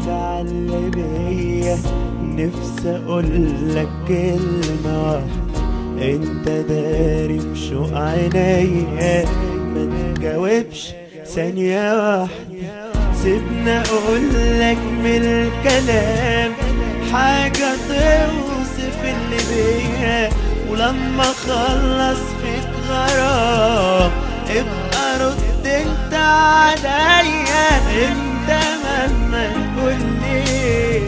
على اللي بيا. نفسي اقولك كلمة واحدة، انت داري في شوق عينيا. ما تجاوبش ثانية واحدة، سيبنا اقولك من الكلام حاجة توصف اللي بيا. ولما اخلص فيك غرام ابقى رد انت عليا. انت مهما تقولي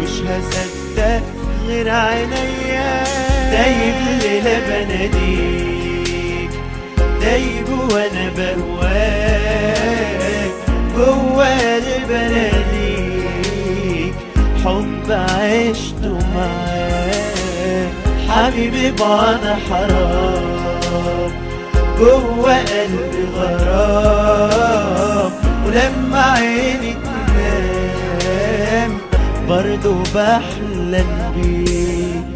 مش هصدق غير عينيا. دايب ليلة بناديك، دايب وانا بهواك، جوا قلبي بناديك، حب عشته معاك. حبيبي بعد حرام، جوا قلبي غرام، ولما عيني تنام برضو بحلم بيك.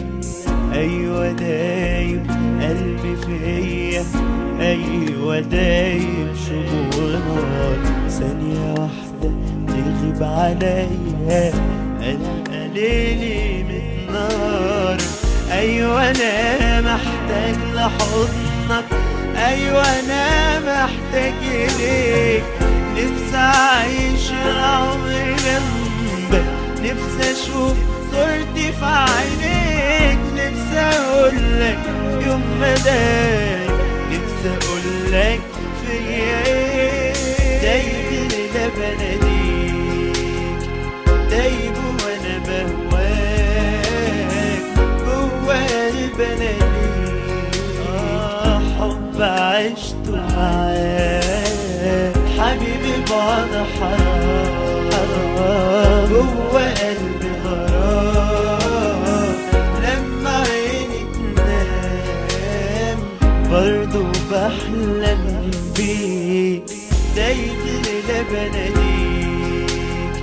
ايوه دايب قلبي فيا، ايوه دايب شموع نار. ثانية واحدة تغيب عليا ألقى ليلي متنار. ايوه انا محتاج لحضنك، ايوه انا محتاج اليك. نفسي اعيش العمر جنبك، نفسي اشوف صورتي في عينيك. نفسي اقولك يوم ما دايب، نفسي اقولك فيا ايه. دايب ليلة بناديك، دايب وانا بهواك، جوا قلبي بناديك، حب عشته معاك. حبيبي بعد حرام، جوا قلبي غرام، لما عيني تنام برضو بحلم بيك. دايب ليلة بناديك،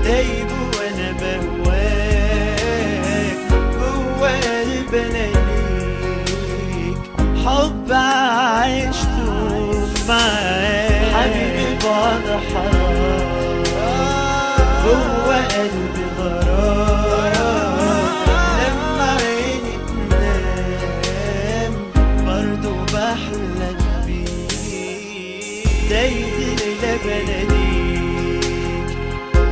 دايب وانا بهواك، جوا قلبي بناديك، حب عشته معاك. حبيبي بعد حرام، جوا قلبي غرام، لما عيني تنام برضو بحلم بيك. دايب ليلة بناديك،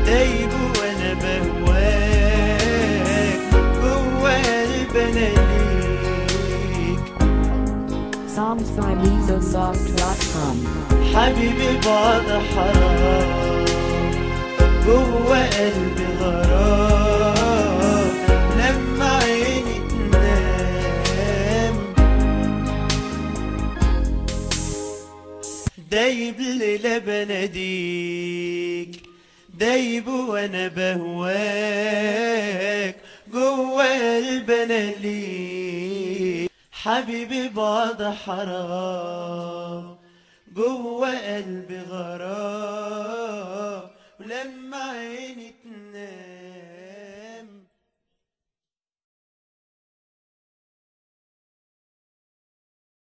دايب وانا بهواك، جوا قلبي بناديك. SongSilezoSoft.com. حبيبي بعد حرام، جوا قلبي غرام، لما عيني تنام. دايب ليلة بناديك، دايب وانا بهواك، جوا قلبي بناديك. حبيبي بعد حرام، جوا قلبي غرام، ولما عيني تنام